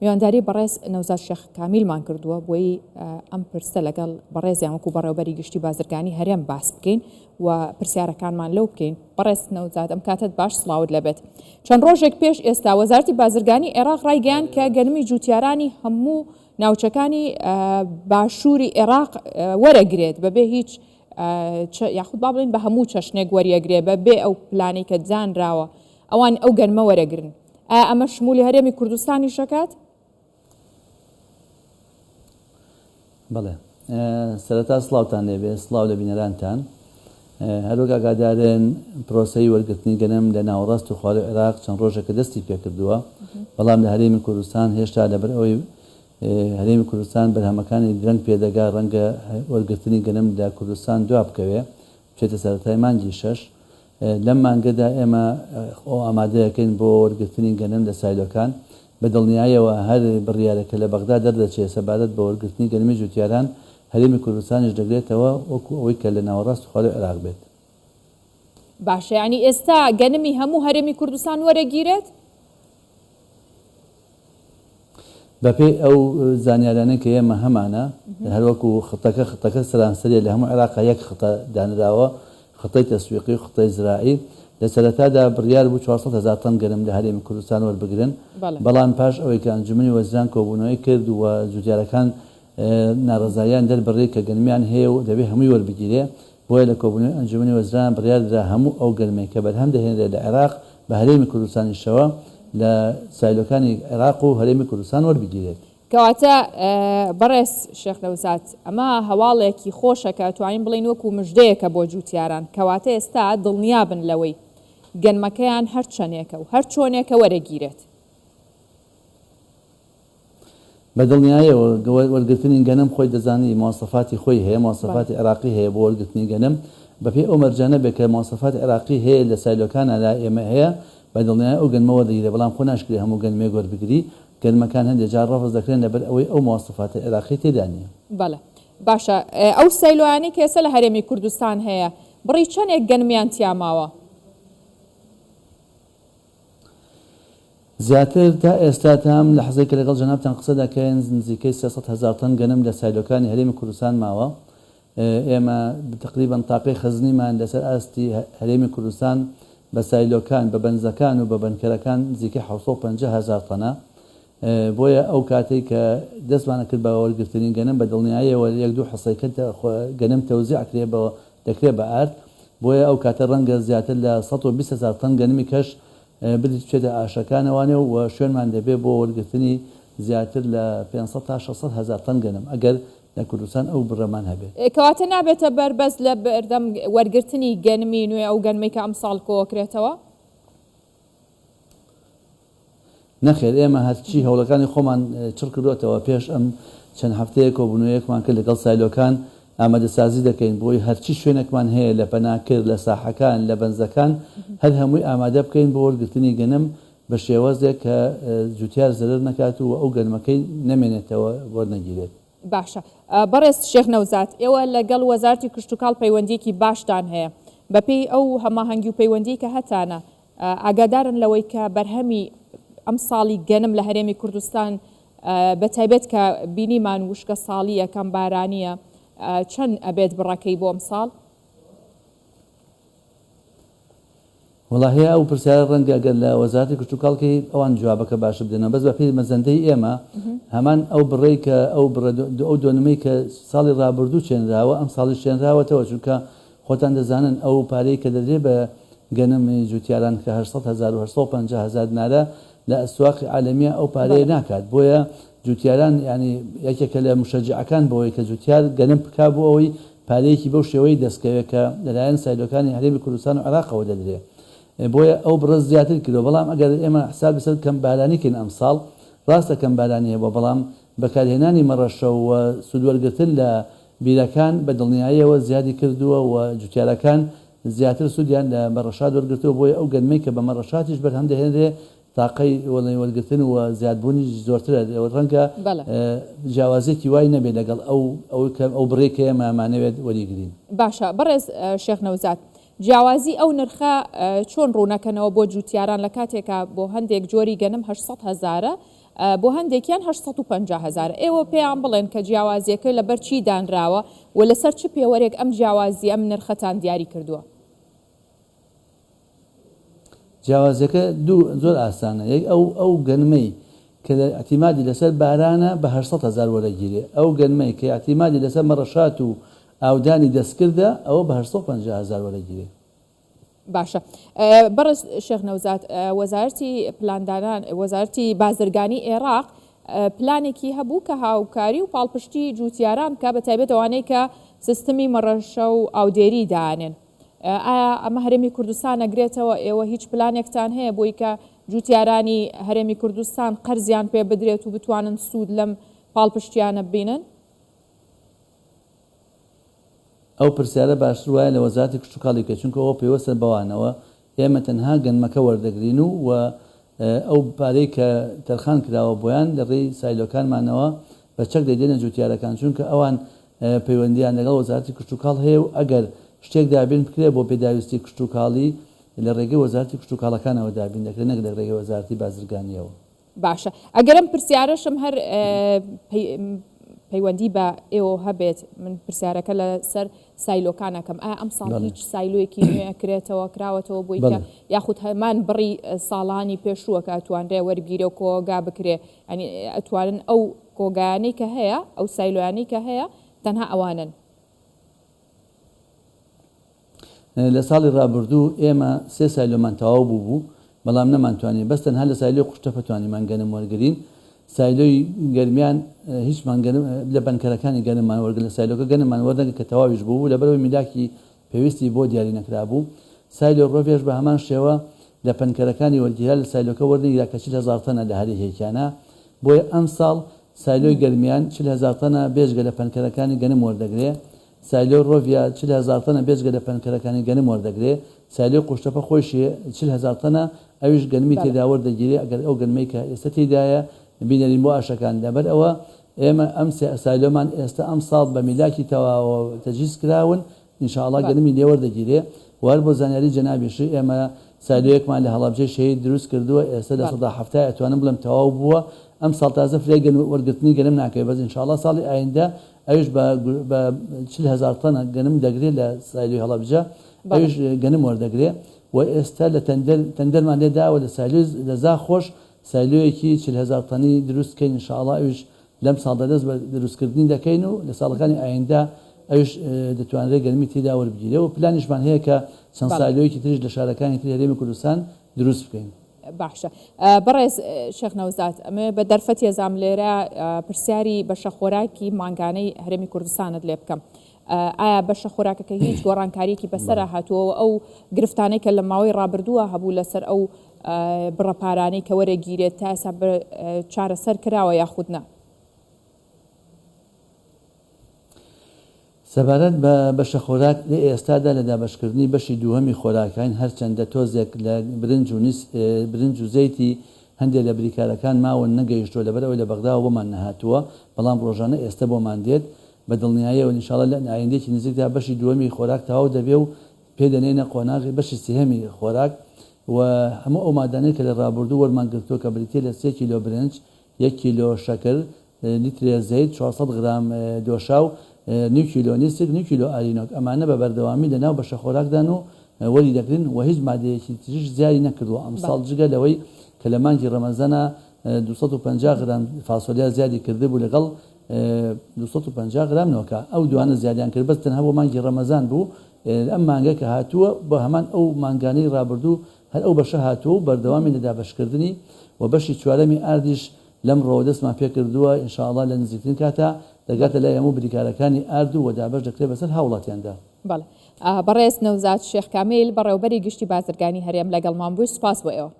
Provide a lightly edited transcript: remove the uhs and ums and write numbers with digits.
میوانداری بەڕێز نەوزاد شێخ کامیلمان کردووە بۆی ئەم پرسە لەگەڵ بەڕێزیان وەکو بەڕێوەبەری گشتی بازرگانی هەرێم باس بکەین و پرسیارەکانمان لەو بکەین. بەڕێز نەوزاد ئەم کاتت باش سڵاوت لەبێت. چەند ڕۆژێک پێش ئێستا وەزارەتی بازرگانی عێراق ڕایگەیاند کە گەنمی جوتیارانی هەموو ناوچەکانی باشووری عێراق وەرەگرێت بەبێ هیچ یاخود با بڵین بە هەموو چەشنێک وەریەگرێ بەبێ ئەو پلانەی کە جانراوە ئەوان ئەو گەنمە وەرەگرن. ئەمە شمولی هەرێمی کوردستانی شەکات؟ بەڵێ سەرەتا سڵاوتان لێبێ، سڵاو لە بینەرانتان. هەروەک ئاگادارن پرۆسەی وەرگرتنی گەنم لە ناوەڕاست و خوارەوی عێراق چەند ڕۆژێکە دەستی پێکردووە، بەڵام لە هەرێمی کوردستان هێشتا لەبەر ئەوەی هەرێمی کوردستان بەرهەمەکانی درەنگ پێدەگا ڕەنگە وەرگرتنی گەنم لە کوردستان دوا بکەوێ بچێتە سەرەتای مانگی 6. لەم مانگەدا ئێمە ئامادەیەکەین بۆ وەرگرتنی گەنم لە سایلۆکان. بە دڵنیایەوە هەر بڕیارەکە لە بەغدا دەردەچێت سەبارەت بە وەرگرتنی گەنمی جوتیاران هەرێمی کوردستانیش دەگرێتەوە وەکو ئەوەی کە لە ناوەڕاست و خوارەوی عێراق بێت. باشە، یعنی ئێستا گەنمی هەموو هەرێمی کوردستان وەرەگیرێت؟ بەپێی ئەو زانیارانە کە ئێمە هەمانە هەروەکو خطەکە سەرانسەرێ لە هەموو عێراقا یەک خطە دانراوە، خطەی تەسویقی و خطەی زراعی. لە سەرەتادا بڕیار بوو 400,000 تەن گەنم لە هەرێمی کوردستان وەربگرن، بەڵام پاش ئەوەی کە ئەنجومەنی وەزیران کۆبوونەوەی کرد و جوتیارەکان ناڕەزاییان دەربڕی کە گەنمیان هەیە و دەبێت هەمووی وەربگیرێ، بۆیە لە کۆبوونەوەی ئەنجومەنی وەزیران بڕیاردرا هەموو ئەو گەنمەی کە بەرهەم دەهێنرێت لە عێراق بە هەرێمی کوردستانیشەوە لە سایلۆکانی عێراق و هەرێمی کوردستان وەربگیرێت. کەواتە بەڕێز شێخ نەوزاد ئەمە هەواڵێکی خۆشەکە توانین بڵین وەکو مژدەیەکە بۆ جوتیاران، کەواتە ئێستا دڵنیابن لەوەی گەنمەکەیان هەر چەندێکە و هەر چۆنێکە وەرەگیرێت. بە دڵنیایەوە وەرگرتنی گەنم خۆی دەزانی مواصفاتی خۆی هەیە، مواصفاتی عێراقی هەیە بۆ وەرگرتنی گەنم. بەپێی ئەو مەرجانە بێت کە مواصفاتی عێراقی هەیە لە سایلۆکانە لا ئێمە هەیە، بە دڵنیای ئەو گەنمە وەردەگیرێت، بەڵام خۆ ناشکرێ هەموو گەنمێک وەربگری. گەنمەکان هەندێک جار ڕەفز دەکرێن لەبەر ئەوەی ئەو مواصفاتی عێراقی تێدا نییە. بەڵێ باشە، ئەو سایلۆیانەی کە ئێستا لە هەرێمی کوردستان هەیە بڕی چەندێک گەنمیان تیاماوە؟ زیاتر تا ئێستا تام لە حەزێکە لەگەڵ جەنابتان قسە دەکەین نزیکەی 300,000 تەن گەنم لە سایلۆکانی هەرێمی کوردستان ماوە. ئێمە تقریباً تاقەی خزنیمان لەسەر ئاستی هەرێمی کوردستان بە سایلۆکان بە بەنزەکان و بە بنکەرەکان نزیکەی 750,000 تەنە. بۆیە ئەو کاتێک کە دەستمانە کرد بە وەرگرتنی گەنم بە دڵنیاییەوە یەک دوو حەسەیکە گەنم تەوزیع دەکرێت بە ئارد، بۆیە ئەو کاتە ڕەنگە زیاتر لە 120,000 تەن گەنمی کەش بدرێت بچێتە ئاشەکانەوانێ و شوێنمان دەبێت بۆ وەرگرتنی زیاتر لە 500 تا 600,000 تەن گەنم ئەگەر لە کوردستان ئەو بڕەمان هەبێت. کەواتە نابێتە بەربەست لە بەردەم وەرگرتنی گەنمی نوێ ئەو گەنمەی کە ئەمساڵ کۆکرێتەوە؟ نەخێر، ئێمە هەرچی هەوڵەکانی خۆمان چڕ کردوێتەوە پێش ئەم چەند هەفتەیە کۆبوونەوەیەکمان کرد لەگەڵ سایلۆکان ئامادەسازی دەکەین بۆی هەرچی شوێنێکمان هەیە لە پەناکرد لە ساحەکان لە بەنزەکان هەر هەمووی ئامادە بکەین بۆ وەرگرتنی گەنم بە شێوەزێک کە جوتیار زەرەر نەکات و ئەو گەنمەکەی نەمێنێتەوە وەرنەگیرێت. باشە، بەڕێز شێخ نەوزاد ئێوە لەگەڵ وەزارەتی کشت و کاڵ پەیوەندیەکی باشتان هەیە، بەپێی ئەو هەماهەنگی و پەیوەندی کە هەتانە ئاگادارن لەوەی کە بەرهەمی ئەم ساڵی گەنم لە هەرێمی کوردستان بەتایبەت کە بینیمان وشکە ساڵی یەکەم بارانیە چەند ئەبێت بڕەکەی بۆ ئەم ساڵ؟ وەڵاهی ئەو پرسیارە ڕەنگە ئەگەر لە وەزارەتی کشت و کاڵکەی ئەوان جوابەکە باشە بدێنە، بەس بەپێی مەزەندەی ئێمە هەمان ئەو بڕێی کە ئەو دۆنمەی کە ساڵی ڕابردوو چێنراوە ئەم ساڵی چێنراوەتەوە، چونکە خۆتان دەزانن ئەو پارەی کە دەدرێت بە گەنمی جوتیاران کە 800,000 و 850,000 دینارە لە ئەسواقی عالەمیە ئەو پارەیە ناکات، بۆیە جوتیاران ینی یەکێکە لە مشەجعەکان بۆەوەی کە جوتیار گەنم بکا بۆ ئەوەی پارەیەکی بەو شێوەی دەستکەوێت کە لەلایەن سایلۆکانی هەرێمی کوردستان و عێراقەوە دەدرێت، بۆیە ئەو بڕز زیاتر کردەوە. بەڵام ئەگەر ئێمە حساب بسەر کەم بارانیکەین ئەم ساڵ ڕاستە کەم بارانی هەیە، بەڵام بەکارهێنانی مەڕەشە و سوودوەرگرتن لە بیرەکان بە دڵنیاییەوە زیادی کردووە و جوتیارەکان زیاتر سوودیان لە مەڕەشات وەرگرتووە، بۆیە ئەو گەنمەی کە بە مەڕەشاتیش بەرهەم دەهێنرێ تاقەی وەرگرتن و زیادبوونی زۆرترە، ڕەنگە جیاوازێکی وای نەبێت لەگەڵ ئەو بڕێک کە ئێمە ئەمانەوێت وەریگرین. باشە، بەڕێز شێخ نەوزاد جیاوازی ئەو نرخە چۆن ڕوونەکەنەوە بۆ جوتیاران لە کاتێکە بۆ هەندێک جۆری گەنم 800,000 بۆ هەندێکیان 850,000 ئێوە پێیان بڵێن کە جیاوازیەکە لە بەرچی دانراوە و لەسەر چ پێوەرێک ئەم جیاوازی ئەم نرخەتان دیاری کردووە؟ جیاوازەکە زۆر ئاسانە. یەک ئەو گەنمەی کە ئەتیمادی لەسەر بارانە بە 800,000 وەرەگیرێ، ئەو گەنمەی کە ئەتیمادی لەسەر مەڕەشات و ئاودانی دەستکردە ئەوە بە 850,000 وەرەگیرێ. باشە بەڕێز شێخ نەوزات، وەزارەتی پلاندانان وەزارەتی بازرگانی عێراق پلانێکی هەبوو کە هاوکاری و پاڵپشتی جوتیاران بکە بە تایبەت ئەوانەی کە سیستمی مەڕەشە و ئاودێری دانێن. ئایا ئەمە هەرێمی کوردستان ئەگرێتەوە؟ ئێوە هیچ پلانێکتان هەیە بۆی کە جوتیارانی هەرێمی کوردستان قەرزیان پێ بدرێت و بتوانن سوود لەم پاڵپشتیانە ببینن؟ ئەو پرسیارە باشتر وایە لە وەزارەتی کشتتوکاڵی کە چونکە ئەوە پێوەستە بەوانەوە ئێمە تەنها گەنمەکە وەردەگرین و ئەو پارەی کە تەرخان کراوە بۆیان لە ڕێی سایلۆکانمانەوە بە چەک دەیدێنە جوتیارەکان، چونکە ئەوان پەیوەندیان لەگەڵ وەزارەتی کشتتوکاڵ هەیە و ئەگەر شتێک دابین بکرێ بۆ پێداویستی کشتتوکاڵی لە ڕێگەی وەزارەتی کشتتوکاڵەکانەوە دابین دەکرێت، نەک لە ڕێگەی وەزارەتی بازرگانیەوە. باشە، ئەگەرم پرسیارەشم هەر پەیوەندی بە ئێوە هەبێت، من پرسیارەکە لەسەر سایلۆکانەکەم. ئایا ئەم ساڵ هیچ سایلۆیەکی نوێکرێتەوە کراوەتەوە بۆی کە یاخود هەمان بڕی ساڵانی پێشووە کە ئەتوانرێ وەرگیرە و کۆگا بکرێ، ئەنی ئەتوانن ئەو کۆگایانەی کە هەیە ئەو سایلۆیانەی کە هەیە تەنها ئەوانن؟ لە ساڵی ڕابردوو ئێمە 3 سایلۆمان تەواو بوو، بەڵام نەمانتوانین بەس تەنها لە سایلۆی قوشتە پەتوانیمان گەنم وەرگرین. سایلۆی گەرمیان هیچمان لە بنکەرەکانی گەنممان وەرگرت، لە سایلۆکە گەنممان وەردەگرت کە تەواویش بوو لەبەرەوەی میلاکی پێویستی بۆ دیاری نەکرا بوو. سایلۆ ڕۆڤێژ بە هەمان شێوە لە پەنکەرەکانی وەرگیرا لە سایلۆکە وەردەگیرا کە 40,000 تەنە لە هەرێکیانە، بۆیە ئەم ساڵ سایلۆی گەرمیان 40,000 تەنە بێژگە لە پەنکەرەکانی گەنم وەردەگرێ، سایلۆ ڕۆڤیا 40,000 تەنە بێژگە لە پەنکەرەکانی گەنم وەردەگرێ، سایلۆی قوشتەپە خۆشی 40,000 تەنە ئەویش گەنمی تێدا وەردەگیرێ. ئەگەر ئەو گەنمەی کە ئێستا تێدایە بینەرین بۆ ئاشەکان. لەبەر ئەوە ئێمە ئەم سایلۆمان ئێستا ئەم ساڵ بە میلاکی تەواوە تەجهیز کراون، ئینشاءڵڵا گەنمی لێ وەردەگیرێ. وار بۆ زانیاری جەنابیشی ئێمە سایلۆیەکمان لە هەڵابجێ شەهید دروست کردووە، ئێستا لە 170 ئەتوانم بڵم تەواو بووە. ئەم ساڵ تازە فرای وەرگرتنی گەنم ناکەوێت، بەس ئینشاءڵڵا ساڵی ئایندە ئەویش بە 40,000 تەنە گەنم دەگرێت لە سایلۆی هەڵابجە، ئەویش گەنم وەردەگرێ. و ئێستا لە تەندەرمان لێداوە لە سایلۆی لە زاخۆش سایلۆیەکی 40,000 تەنی دروستکەین، ئینشاءڵڵا ئەویش لەم ساڵدا دەست بە دروستکردنی دەکەین و لە ساڵەکانی ئایندە ئەویش دەتوانرێت گەنمی تێدا وەربگیرێ و پلانیشمان هەیە کە چەند سایلۆیەکی تریش لە شارەکانی تری هەرێمی کوردستان دروست بکەین. باشە، بەڕێز شێخ نەوزات، ئەمە بە دەرفەتی ێزام لێرە پرسیاری بەشە خۆراکی مانگانەی هەرێمی کوردستانت لێ بکەم. ئایا بەشە خۆراکەکە هیچ گۆڕانکاریەکی بەسەرە هاتووە؟ ئەو گرفتانەی کە لە ماوەی ڕابردووە هەبوو لەسەر ئەو بڕەپارانەی کە وەرەگیرێت تا ئێستا چارەسەر کراوە یاخود نا؟ سەبارەت بە بەشە خۆراک لە ئێستادا لە دابەشکردنی بەشی دووهەمی خۆراکین هەرچەندە تۆزێک لە برنج و زەیتی هەندێک لە بریکارەکان ماوە نەگەیشتووە لەبەرەوەی لە بەغداوە بۆمان نەهاتووە، بەڵام ڕۆژانە ئێستا بۆمان دێت بە دڵنیاییەوە ئینشاڵڵا لە ئایندێکی نزیکدا بەشی دووەمی خۆراک تەواو دەبێ و پێدەنێنە قۆناغی بەشی سێهەمی خۆراک و هەموو ئەو مادانەی کە لە ڕابردوو وەرمان گرتووە کە بریتێ لە 3 کیلۆ برنج، 1 کیلۆ شەکر، لیترێ زەیت، 400 گرام دۆشاو، 9 کیلۆ نیسک، 9 کیلۆ ئالینۆک، ئەمانە بە بەردەوامی لەناو بەشە خۆراکدان و وەری دەگرن و هیچ مادەیەکی تریش زیاری نەکردووە. ئەم ساڵ جگە لەوەی کە لە مانگی ڕەمەزانە 250 گرام فاسۆلیا زیادی کردبوو لەگەڵ 250 گرام نۆکە، ئەو دوانە زیادیان کرد، بەس تەنها بۆ مانگی ڕەمەزان بوو. ئەم مانگە کە هاتووە بە هەمان ئەو مانگانەی ڕابردوو هەر ئەو بەشە هاتووە و بەردەوامی لە دابەشکردنی و بەشی چوارەمی ئاردیش لەم ڕۆوە دەستمان پێ کردووە، ئینشاءڵڵا لە نزیکترین کاتە دەگاتە لای هەموو بریکارەکانی ئارد و دابەش دەکرێت بەسەر هاوڵاتیاندا. بەڵێ، بەڕێز نەوزات شێخ کامیل بەڕێوەبەری گشتی بازرگانی هەرێم لەگەڵمان بووی، سوپاس بۆ ئێوە.